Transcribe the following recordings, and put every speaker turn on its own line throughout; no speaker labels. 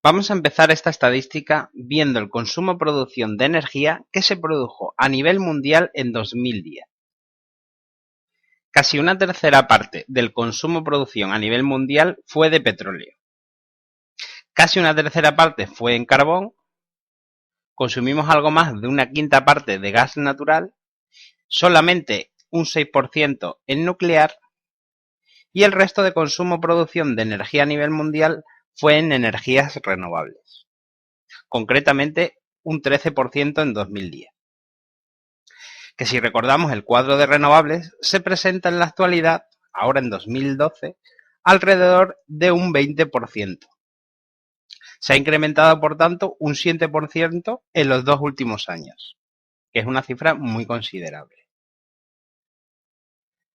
Vamos a empezar esta estadística viendo el consumo-producción de energía que se produjo a nivel mundial en 2010. Casi una tercera parte del consumo-producción a nivel mundial fue de petróleo. Casi una tercera parte fue en carbón. Consumimos algo más de una quinta parte de gas natural, solamente un 6% en nuclear y el resto de consumo-producción de energía a nivel mundial fue en energías renovables. Concretamente un 13% en 2010. Que si recordamos el cuadro de renovables se presenta en la actualidad, ahora en 2012, alrededor de un 20%. Se ha incrementado, por tanto, un 7% en los 2 últimos años, que es una cifra muy considerable.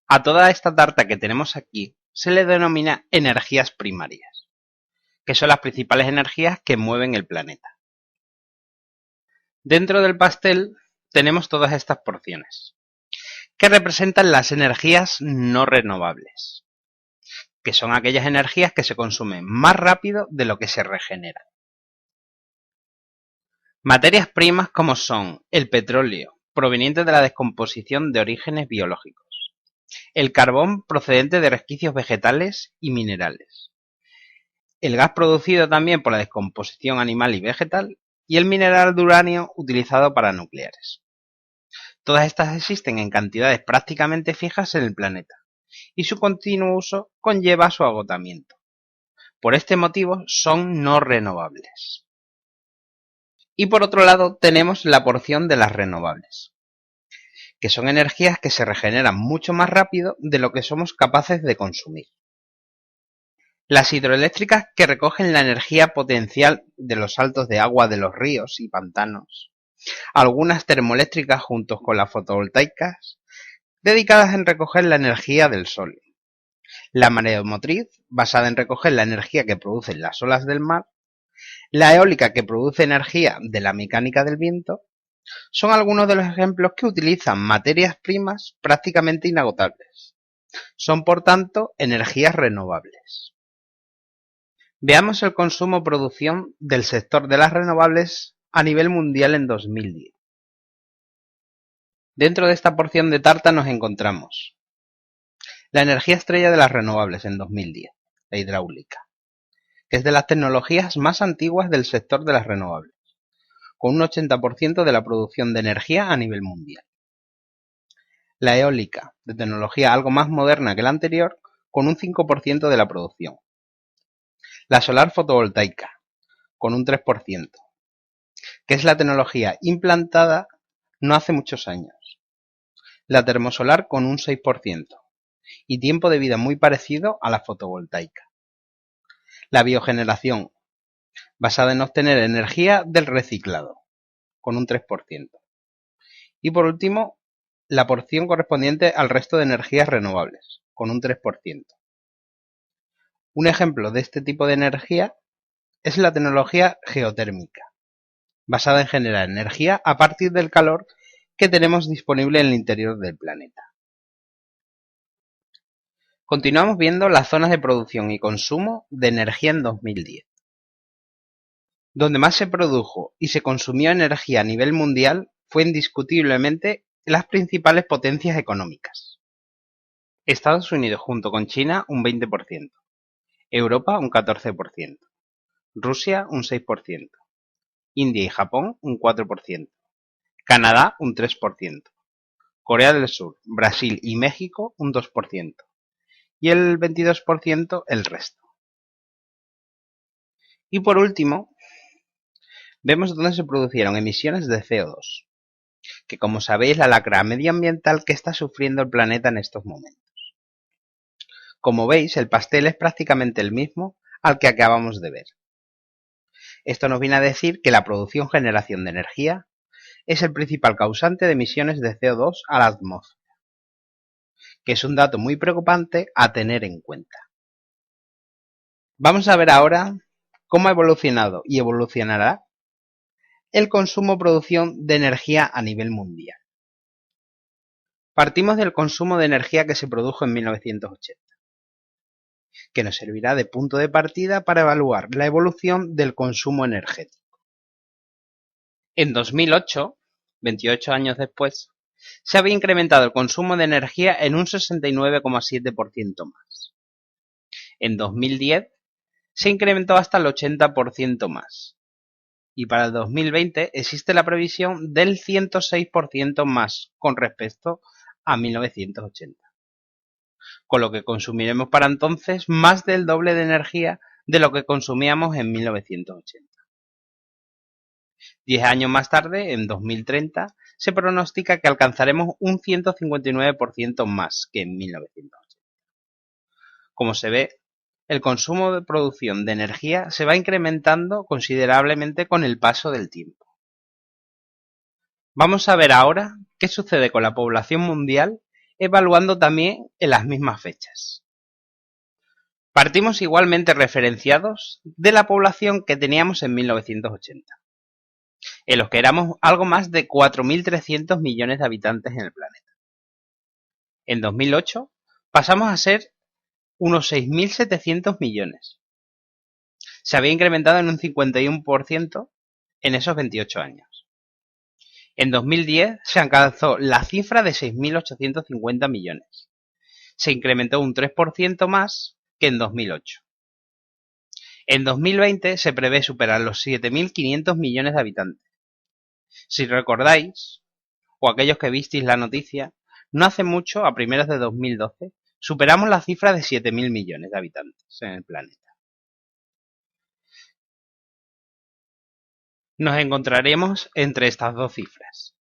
A toda esta tarta que tenemos aquí se le denomina energías primarias, que son las principales energías que mueven el planeta. Dentro del pastel tenemos todas estas porciones, que representan las energías no renovables, que son aquellas energías que se consumen más rápido de lo que se regeneran. Materias primas como son el petróleo, proveniente de la descomposición de orígenes biológicos, el carbón procedente de resquicios vegetales y minerales, el gas producido también por la descomposición animal y vegetal, y el mineral de uranio utilizado para nucleares. Todas estas existen en cantidades prácticamente fijas en el planeta, y su continuo uso conlleva su agotamiento. Por este motivo son no renovables. Y por otro lado tenemos la porción de las renovables, que son energías que se regeneran mucho más rápido de lo que somos capaces de consumir. Las hidroeléctricas que recogen la energía potencial de los saltos de agua de los ríos y pantanos. Algunas termoeléctricas junto con las fotovoltaicas, dedicadas en recoger la energía del sol. La mareomotriz, basada en recoger la energía que producen las olas del mar. La eólica, que produce energía de la mecánica del viento. Son algunos de los ejemplos que utilizan materias primas prácticamente inagotables. Son, por tanto, energías renovables. Veamos el consumo-producción del sector de las renovables a nivel mundial en 2010. Dentro de esta porción de tarta nos encontramos la energía estrella de las renovables en 2010, la hidráulica, que es de las tecnologías más antiguas del sector de las renovables, con un 80% de la producción de energía a nivel mundial. La eólica, de tecnología algo más moderna que la anterior, con un 5% de la producción. La solar fotovoltaica, con un 3%, que es la tecnología implantada no hace muchos años. La termosolar, con un 6%, y tiempo de vida muy parecido a la fotovoltaica. La biogeneración, basada en obtener energía del reciclado, con un 3%. Y por último, la porción correspondiente al resto de energías renovables, con un 3%. Un ejemplo de este tipo de energía es la tecnología geotérmica, basada en generar energía a partir del calor que tenemos disponible en el interior del planeta. Continuamos viendo las zonas de producción y consumo de energía en 2010. Donde más se produjo y se consumió energía a nivel mundial fue indiscutiblemente las principales potencias económicas. Estados Unidos junto con China un 20%, Europa un 14%, Rusia un 6%, India y Japón un 4%, Canadá un 3%, Corea del Sur, Brasil y México un 2%, y el 22% el resto. Y por último, vemos dónde se produjeron emisiones de CO2, que como sabéis la lacra medioambiental que está sufriendo el planeta en estos momentos. Como veis, el pastel es prácticamente el mismo al que acabamos de ver. Esto nos viene a decir que la producción-generación de energía es el principal causante de emisiones de CO2 a la atmósfera, que es un dato muy preocupante a tener en cuenta. Vamos a ver ahora cómo ha evolucionado y evolucionará el consumo-producción de energía a nivel mundial. Partimos del consumo de energía que se produjo en 1980. que nos servirá de punto de partida para evaluar la evolución del consumo energético. En 2008, 28 años después, se había incrementado el consumo de energía en un 69,7% más. En 2010 se incrementó hasta el 80% más. Y para el 2020 existe la previsión del 106% más con respecto a 1980. Con lo que consumiremos para entonces más del doble de energía de lo que consumíamos en 1980. 10 años más tarde, en 2030, se pronostica que alcanzaremos un 159% más que en 1980. Como se ve, el consumo de producción de energía se va incrementando considerablemente con el paso del tiempo. Vamos a ver ahora qué sucede con la población mundial, evaluando también en las mismas fechas. Partimos igualmente referenciados de la población que teníamos en 1980, en los que éramos algo más de 4.300 millones de habitantes en el planeta. En 2008 pasamos a ser unos 6.700 millones. Se había incrementado en un 51% en esos 28 años. En 2010 se alcanzó la cifra de 6.850 millones. Se incrementó un 3% más que en 2008. En 2020 se prevé superar los 7.500 millones de habitantes. Si recordáis, o aquellos que visteis la noticia, no hace mucho, a primeros de 2012, superamos la cifra de 7.000 millones de habitantes en el planeta. Nos encontraremos entre estas dos cifras.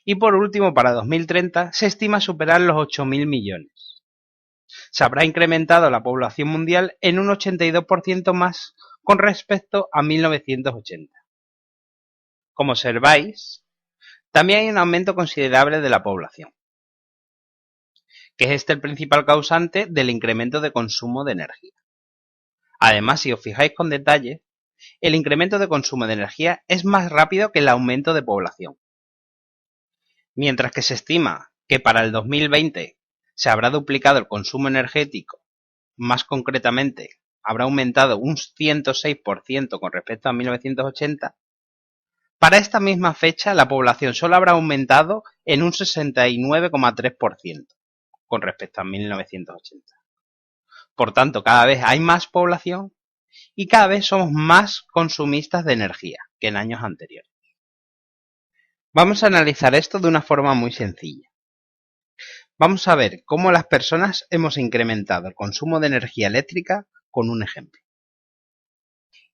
Y por último, para 2030 se estima superar los 8.000 millones. Se habrá incrementado la población mundial en un 82% más con respecto a 1980. Como observáis, también hay un aumento considerable de la población, que es este el principal causante del incremento de consumo de energía. Además, si os fijáis con detalle, el incremento de consumo de energía es más rápido que el aumento de población. Mientras que se estima que para el 2020 se habrá duplicado el consumo energético, más concretamente habrá aumentado un 106% con respecto a 1980, para esta misma fecha la población solo habrá aumentado en un 69,3% con respecto a 1980. Por tanto, cada vez hay más población y cada vez somos más consumistas de energía que en años anteriores. Vamos a analizar esto de una forma muy sencilla. Vamos a ver cómo las personas hemos incrementado el consumo de energía eléctrica con un ejemplo.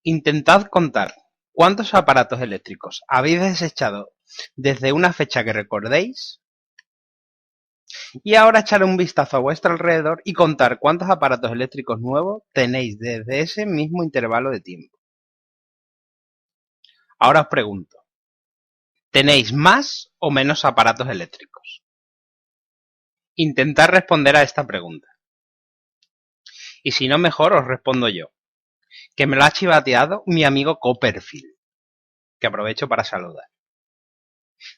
Intentad contar cuántos aparatos eléctricos habéis desechado desde una fecha que recordéis y ahora echar un vistazo a vuestro alrededor y contar cuántos aparatos eléctricos nuevos tenéis desde ese mismo intervalo de tiempo. Ahora os pregunto, ¿tenéis más o menos aparatos eléctricos? Intentad responder a esta pregunta. Y si no, mejor os respondo yo, que me lo ha chivateado mi amigo Copperfield, que aprovecho para saludar.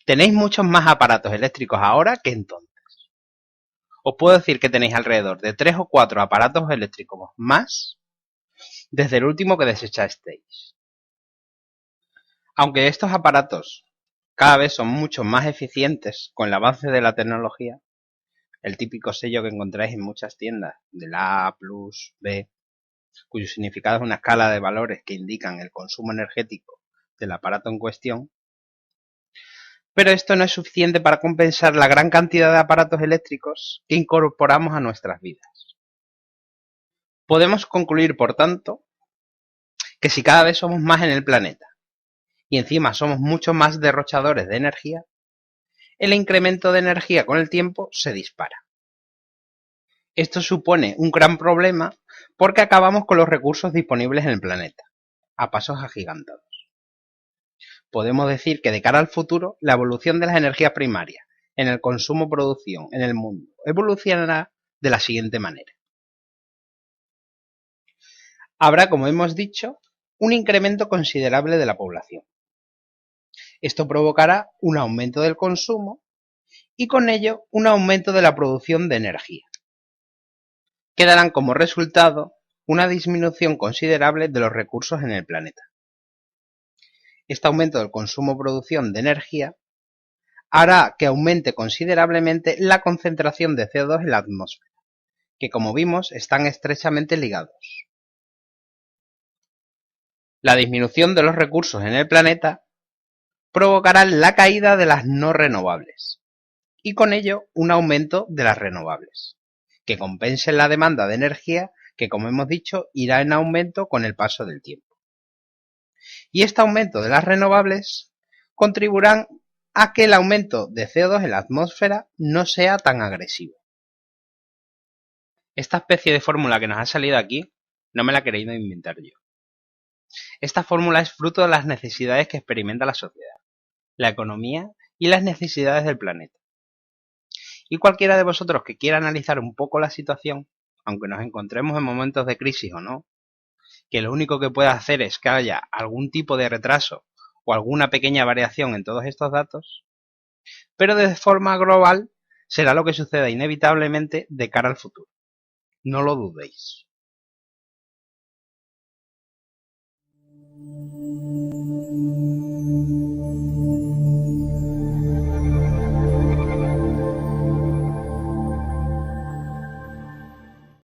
Tenéis muchos más aparatos eléctricos ahora que entonces. Os puedo decir que tenéis alrededor de 3 o 4 aparatos eléctricos más desde el último que desechasteis. Aunque estos aparatos cada vez son mucho más eficientes con el avance de la tecnología, el típico sello que encontráis en muchas tiendas, de la A, plus, B, cuyo significado es una escala de valores que indican el consumo energético del aparato en cuestión, pero esto no es suficiente para compensar la gran cantidad de aparatos eléctricos que incorporamos a nuestras vidas. Podemos concluir, por tanto, que si cada vez somos más en el planeta y encima somos mucho más derrochadores de energía, el incremento de energía con el tiempo se dispara. Esto supone un gran problema porque acabamos con los recursos disponibles en el planeta, a pasos agigantados. Podemos decir que de cara al futuro, la evolución de las energías primarias en el consumo-producción en el mundo evolucionará de la siguiente manera. Habrá, como hemos dicho, un incremento considerable de la población. Esto provocará un aumento del consumo y con ello un aumento de la producción de energía. que darán como resultado una disminución considerable de los recursos en el planeta. Este aumento del consumo-producción de energía hará que aumente considerablemente la concentración de CO2 en la atmósfera, que como vimos están estrechamente ligados. La disminución de los recursos en el planeta provocará la caída de las no renovables y con ello un aumento de las renovables, que compensen la demanda de energía que, como hemos dicho, irá en aumento con el paso del tiempo. Y este aumento de las renovables contribuirán a que el aumento de CO2 en la atmósfera no sea tan agresivo. Esta especie de fórmula que nos ha salido aquí no me la he querido inventar yo. Esta fórmula es fruto de las necesidades que experimenta la sociedad, la economía y las necesidades del planeta. Y cualquiera de vosotros que quiera analizar un poco la situación, aunque nos encontremos en momentos de crisis o no, que lo único que puede hacer es que haya algún tipo de retraso o alguna pequeña variación en todos estos datos, pero de forma global será lo que suceda inevitablemente de cara al futuro. No lo dudéis.